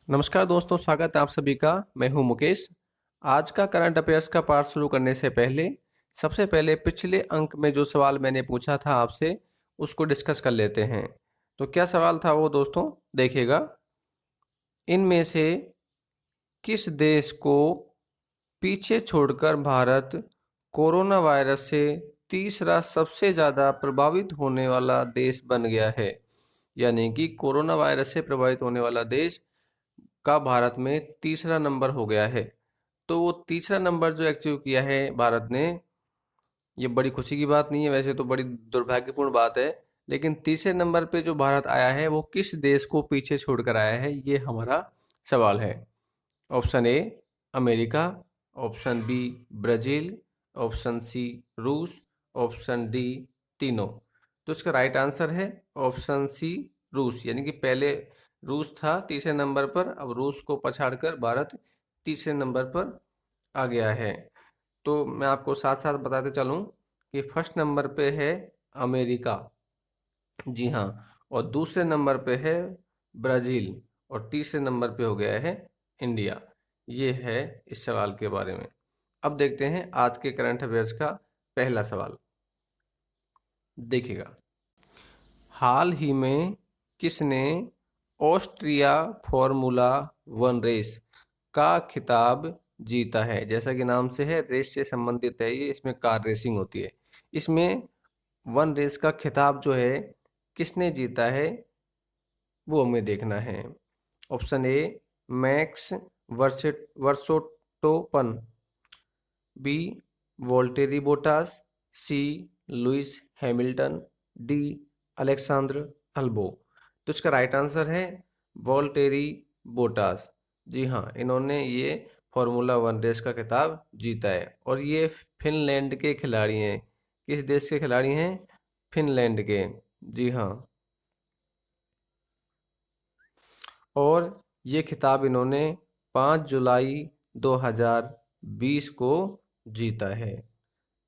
नमस्कार दोस्तों, स्वागत है आप सभी का। मैं हूं मुकेश। आज का करंट अफेयर्स का पार्ट शुरू करने से पहले सबसे पहले पिछले अंक में जो सवाल मैंने पूछा था आपसे उसको डिस्कस कर लेते हैं। तो क्या सवाल था वो दोस्तों, देखिएगा। इनमें से किस देश को पीछे छोड़कर भारत कोरोना वायरस से तीसरा सबसे ज़्यादा प्रभावित होने वाला देश बन गया है? यानी कि कोरोना वायरस से प्रभावित होने वाला देश का भारत में तीसरा नंबर हो गया है। तो वो तीसरा नंबर जो अचीव किया है भारत ने, ये बड़ी खुशी की बात नहीं है, वैसे तो बड़ी दुर्भाग्यपूर्ण बात है। लेकिन तीसरे नंबर पे जो भारत आया है वो किस देश को पीछे छोड़कर आया है, ये हमारा सवाल है। Option A America, option B Brazil, option C रूस, ऑप्शन डी तीनों। तो इसका राइट आंसर है ऑप्शन सी रूस। यानी कि पहले रूस था तीसरे नंबर पर, अब रूस को पछाड़कर भारत तीसरे नंबर पर आ गया है। तो मैं आपको साथ साथ बताते चलूं कि फर्स्ट नंबर पे है अमेरिका, जी हाँ, और दूसरे नंबर पे है ब्राज़ील, और तीसरे नंबर पे हो गया है इंडिया। ये है इस सवाल के बारे में। अब देखते हैं आज के करंट अफेयर्स का पहला सवाल। देखिएगा, हाल ही में किसने ऑस्ट्रिया फॉर्मूला वन रेस का खिताब जीता है? जैसा कि नाम से है, रेस से संबंधित है ये, इसमें कार रेसिंग होती है। इसमें वन रेस का खिताब जो है किसने जीता है वो हमें देखना है। Option A Max Verstappen, B Valtteri Bottas, C Lewis Hamilton, D Alexander Albon. तो इसका राइट आंसर है वोल्टेरी बोटास। जी हाँ, इन्होंने ये फॉर्मूला वन रेस का खिताब जीता है, और ये फिनलैंड के खिलाड़ी हैं। किस देश के खिलाड़ी हैं? फिनलैंड के, जी हाँ। और ये खिताब इन्होंने 5 जुलाई 2020 को जीता है।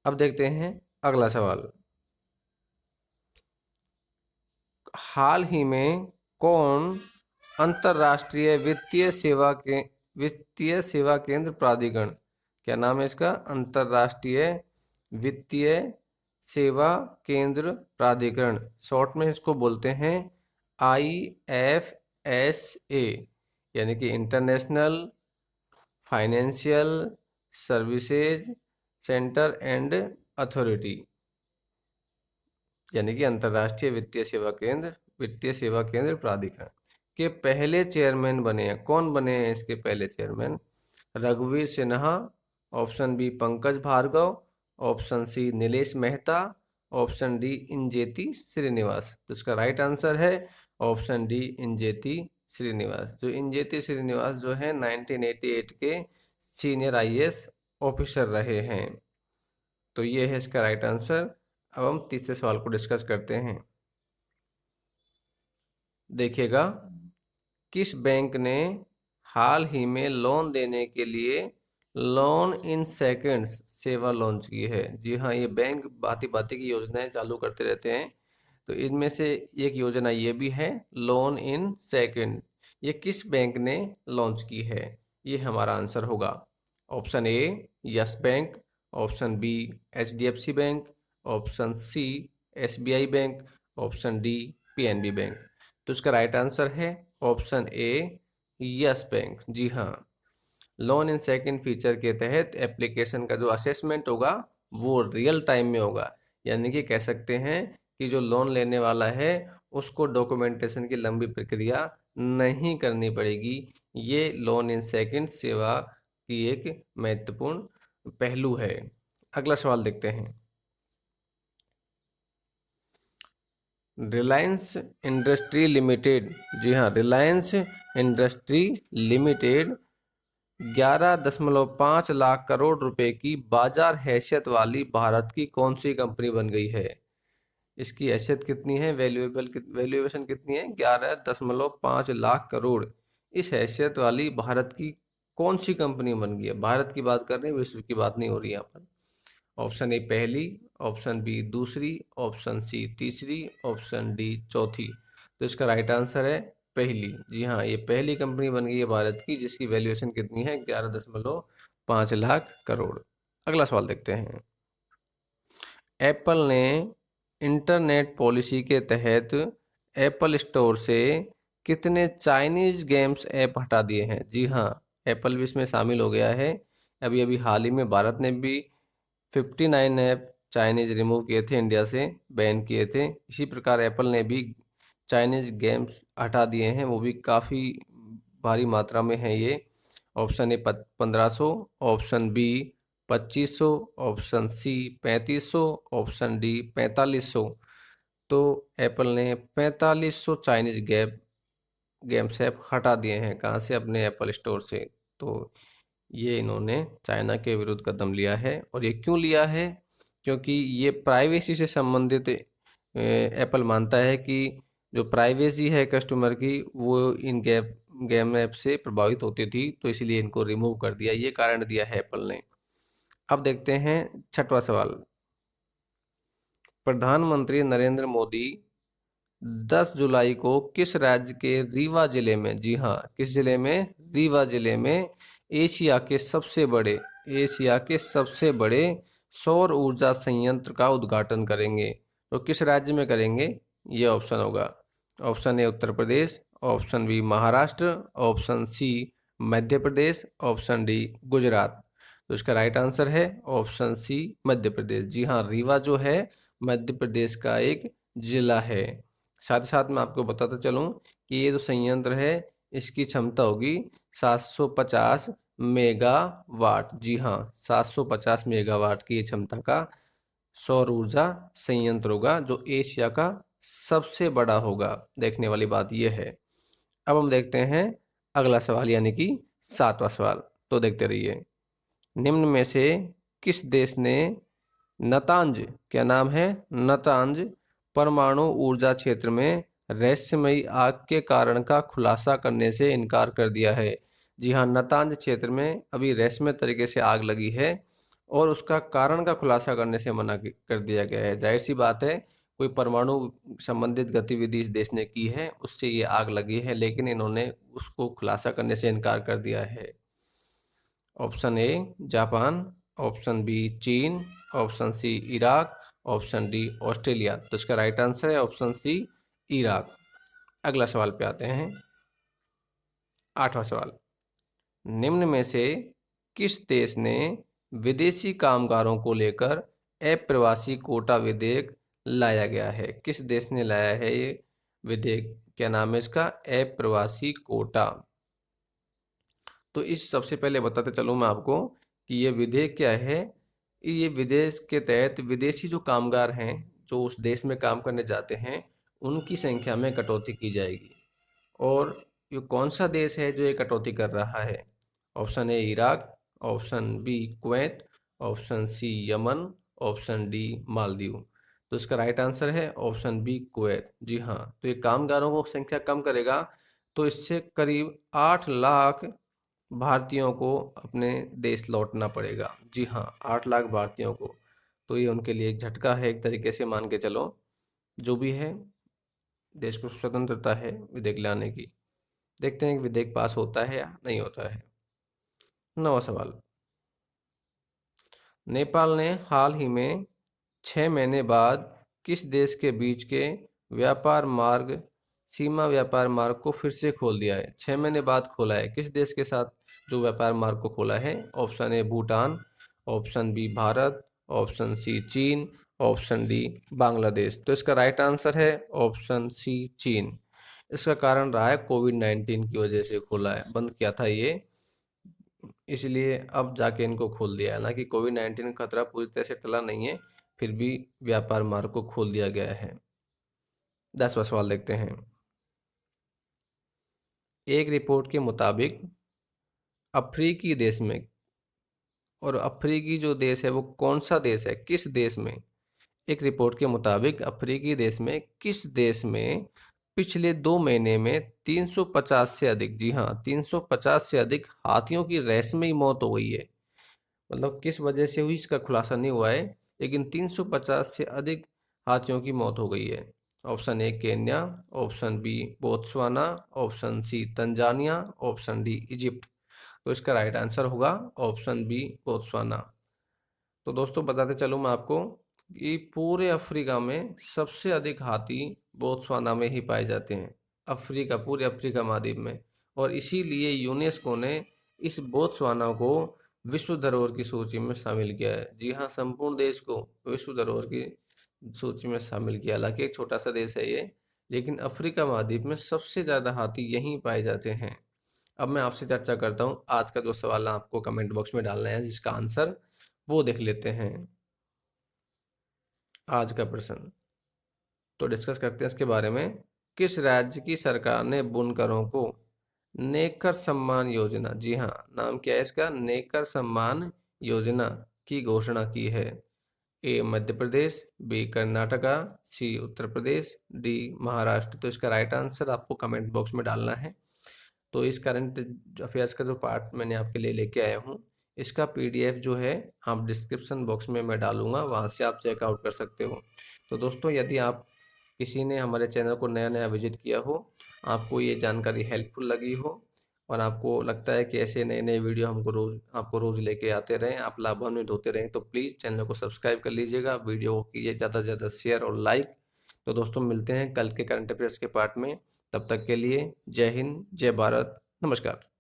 अब देखते हैं अगला सवाल। हाल ही में कौन अंतर्राष्ट्रीय वित्तीय सेवा केंद्र प्राधिकरण, क्या नाम है इसका? अंतर्राष्ट्रीय वित्तीय सेवा केंद्र प्राधिकरण, शॉर्ट में इसको बोलते हैं IFSA, यानी कि international financial services centre and authority, यानी कि अंतर्राष्ट्रीय वित्तीय सेवा केंद्र प्राधिकरण के पहले चेयरमैन बने हैं। कौन बने हैं इसके पहले चेयरमैन? रघुवीर Sinha, option B Pankaj Bhargava, option C Nilesh Mehta, option D Injeti Srinivas. तो इसका राइट आंसर है ऑप्शन डी इंजेती श्रीनिवास। जो इंजेती श्रीनिवास जो है 1988 के सीनियर IAS ऑफिसर रहे हैं। तो ये है इसका राइट आंसर। अब हम तीसरे सवाल को डिस्कस करते हैं। देखिएगा, किस बैंक ने हाल ही में लोन देने के लिए लोन इन सेकंड्स सेवा लॉन्च की है? जी हाँ, ये बैंक भांति भांति की योजनाएं चालू करते रहते हैं। तो इनमें से एक योजना ये भी है लोन इन सेकंड। ये किस बैंक ने लॉन्च की है? ये हमारा आंसर होगा। Option A Yes Bank, option B HDFC bank, option C SBI bank, option D PNB bank. तो इसका राइट आंसर है ऑप्शन ए यस बैंक। जी हाँ, लोन इन सेकंड फीचर के तहत एप्लीकेशन का जो असेसमेंट होगा वो रियल टाइम में होगा। यानी कि कह सकते हैं कि जो लोन लेने वाला है उसको डॉक्यूमेंटेशन की लंबी प्रक्रिया नहीं करनी पड़ेगी। ये लोन इन सेकंड सेवा की एक महत्वपूर्ण पहलू है। अगला सवाल देखते हैं। रिलायंस इंडस्ट्री लिमिटेड, जी हाँ, रिलायंस इंडस्ट्री लिमिटेड 11.5 लाख करोड़ रुपए की बाजार हैसियत वाली भारत की कौन सी कंपनी बन गई है? इसकी हैसियत कितनी है, वैल्यूएशन कितनी है? 11.5 लाख करोड़। इस हैसियत वाली भारत की कौन सी कंपनी बन गई है? भारत की बात कर रहे हैं, विश्व की बात नहीं हो रही यहाँ पर। ऑप्शन ए पहली, ऑप्शन बी दूसरी, ऑप्शन सी तीसरी, ऑप्शन डी चौथी। तो इसका राइट आंसर है पहली, जी हाँ, ये पहली कंपनी बन गई है भारत की जिसकी वैल्यूएशन कितनी है, 11.5 लाख करोड़। अगला सवाल देखते हैं। एप्पल ने इंटरनेट पॉलिसी के तहत एप्पल स्टोर से कितने चाइनीज गेम्स ऐप हटा दिए हैं? जी हाँ, एप्पल भी इसमें शामिल हो गया है। अभी अभी हाल ही में भारत ने भी 59 ऐप चाइनीज रिमूव किए थे, इंडिया से बैन किए थे। इसी प्रकार एप्पल ने भी चाइनीज गेम्स हटा दिए हैं, वो भी काफ़ी भारी मात्रा में है ये। Option A 1500, option B 2500, option C 3500, option D 4500। तो एप्पल ने 4500 चाइनीज गेम्स ऐप हटा दिए हैं। कहाँ से? अपने एप्पल स्टोर से। तो ये इन्होंने चाइना के विरुद्ध कदम लिया है। और ये क्यों लिया है? क्योंकि ये प्राइवेसी से संबंधित एप्पल मानता है कि जो प्राइवेसी है कस्टमर की, वो इन गेम ऐप से प्रभावित होती थी, तो इसलिए इनको रिमूव कर दिया। ये कारण दिया है एप्पल ने। अब देखते हैं छठवां सवाल। प्रधानमंत्री नरेंद्र मोदी 10 जुलाई को किस राज्य के रीवा जिले में, जी हाँ, किस जिले में? रीवा जिले में एशिया के सबसे बड़े सौर ऊर्जा संयंत्र का उद्घाटन करेंगे। तो किस राज्य में करेंगे? ये ऑप्शन होगा। Option A Uttar Pradesh, option B Maharashtra, option C Madhya Pradesh, option D Gujarat. तो इसका राइट आंसर है ऑप्शन सी मध्य प्रदेश। जी हाँ, रीवा जो है मध्य प्रदेश का एक जिला है। साथ ही साथ मैं आपको बताता चलूँ कि ये जो संयंत्र है इसकी क्षमता होगी 750 मेगावाट। जी हाँ, 750 मेगावाट की क्षमता का सौर ऊर्जा संयंत्र होगा, जो एशिया का सबसे बड़ा होगा। देखने वाली बात यह है। अब हम देखते हैं अगला सवाल, यानी कि सातवां सवाल। तो देखते रहिए। निम्न में से किस देश ने नतांज, क्या नाम है? नतांज परमाणु ऊर्जा क्षेत्र में रहस्यमयी आग के कारण का खुलासा करने से इनकार कर दिया है? जी हाँ, नतांज क्षेत्र में अभी रहस्यमय तरीके से आग लगी है और उसका कारण का खुलासा करने से मना कर दिया गया है। जाहिर सी बात है, कोई परमाणु संबंधित गतिविधि इस देश ने की है, उससे ये आग लगी है, लेकिन इन्होंने उसको खुलासा करने से इनकार कर दिया है। Option A Japan, option B चीन, option C Iraq, option D Australia. तो इसका राइट आंसर है ऑप्शन सी इराक। अगला सवाल पे आते हैं। आठवां सवाल। निम्न में से किस देश ने विदेशी कामगारों को लेकर अप्रवासी कोटा विधेयक लाया गया है? किस देश ने लाया है ये विधेयक? क्या नाम है इसका? अप्रवासी कोटा। तो इस सबसे पहले बताते चलूँ मैं आपको कि ये विधेयक क्या है। ये विदेश के तहत विदेशी जो कामगार हैं, जो उस देश में काम करने जाते हैं, उनकी संख्या में कटौती की जाएगी। और ये कौन सा देश है जो ये कटौती कर रहा है? Option A Iraq, option B Kuwait, option C Yemen, option D Maldives. तो इसका राइट आंसर है ऑप्शन बी कुवैत। जी हाँ, तो ये कामगारों को संख्या कम करेगा, तो इससे करीब 8 लाख भारतीयों को अपने देश लौटना पड़ेगा। जी हाँ, 8 लाख भारतीयों को। तो ये उनके लिए एक झटका है, एक तरीके से मान के चलो। जो भी है, देश को स्वतंत्रता है विधेयक लाने की। देखते हैं कि विधेयक पास होता है या नहीं होता है। 9वां सवाल। नेपाल ने हाल ही में 6 महीने बाद किस देश के बीच के व्यापार मार्ग, सीमा व्यापार मार्ग को फिर से खोल दिया है? 6 महीने बाद खोला है। किस देश के साथ जो व्यापार मार्ग को खोला है? Option A Bhutan, option B Bharat, option C चीन, ऑप्शन डी बांग्लादेश। तो इसका राइट आंसर है ऑप्शन सी चीन। इसका कारण रहा है कोविड-19 की वजह से खोला है, बंद किया था ये, इसलिए अब जाके इनको खोल दिया है। हालांकि कोविड-19 का खतरा पूरी तरह से टला नहीं है, फिर भी व्यापार मार्ग को खोल दिया गया है। 10वां सवाल देखते हैं। एक रिपोर्ट के मुताबिक अफ्रीकी देश में, और अफ्रीकी जो देश है वो कौन सा देश है, किस देश में? एक रिपोर्ट के मुताबिक अफ्रीकी देश में किस देश में पिछले 2 महीने में 350 से अधिक, जी हाँ, 350 से अधिक हाथियों की रहस्यमयी मौत हो गई है? मतलब किस वजह से हुई इसका खुलासा नहीं हुआ है, लेकिन 350 से अधिक हाथियों की मौत हो गई है। Option A Kenya, option B Botswana, option C Tanzania, option D Egypt. तो इसका राइट आंसर होगा ऑप्शन बी बोत्सवाना। तो दोस्तों बताते चलूँ मैं आपको कि पूरे अफ्रीका में सबसे अधिक हाथी बोत्सवाना में ही पाए जाते हैं, अफ्रीका, पूरे अफ्रीका महाद्वीप में। और इसीलिए यूनेस्को ने इस बोत्सवाना को विश्व धरोहर की सूची में शामिल किया है। जी हाँ, संपूर्ण देश को विश्व धरोहर की सूची में शामिल किया। हालांकि एक छोटा सा देश है ये, लेकिन अफ्रीका महाद्वीप में सबसे ज़्यादा हाथी यहीं पाए जाते हैं। अब मैं आपसे चर्चा करता हूँ आज का जो सवाल आपको कमेंट बॉक्स में डालना है, जिसका आंसर वो देख लेते हैं। आज का प्रश्न तो डिस्कस करते हैं इसके बारे में। किस राज्य की सरकार ने बुनकरों को नेकर सम्मान योजना, जी हाँ, नाम क्या है इसका, नेकर सम्मान योजना की घोषणा की है? ए मध्य प्रदेश, बी कर्नाटका, सी उत्तर प्रदेश, डी महाराष्ट्र। तो इसका राइट आंसर आपको कमेंट बॉक्स में डालना है। तो इस करंट अफेयर्स का जो पार्ट मैंने आपके लिए लेके आया हूँ, इसका पीडीएफ जो है आप डिस्क्रिप्शन बॉक्स में मैं डालूंगा, वहाँ से आप चेकआउट कर सकते हो। तो दोस्तों, यदि आप किसी ने हमारे चैनल को नया नया विजिट किया हो, आपको ये जानकारी हेल्पफुल लगी हो और आपको लगता है कि ऐसे नए नए वीडियो आपको रोज़ लेके आते रहें, आप लाभान्वित होते रहें, तो प्लीज़ चैनल को सब्सक्राइब कर लीजिएगा, वीडियो को कीजिए ज़्यादा से ज़्यादा शेयर और लाइक। तो दोस्तों, मिलते हैं कल के करंट अफेयर्स के पार्ट में। तब तक के लिए जय हिंद, जय भारत, नमस्कार।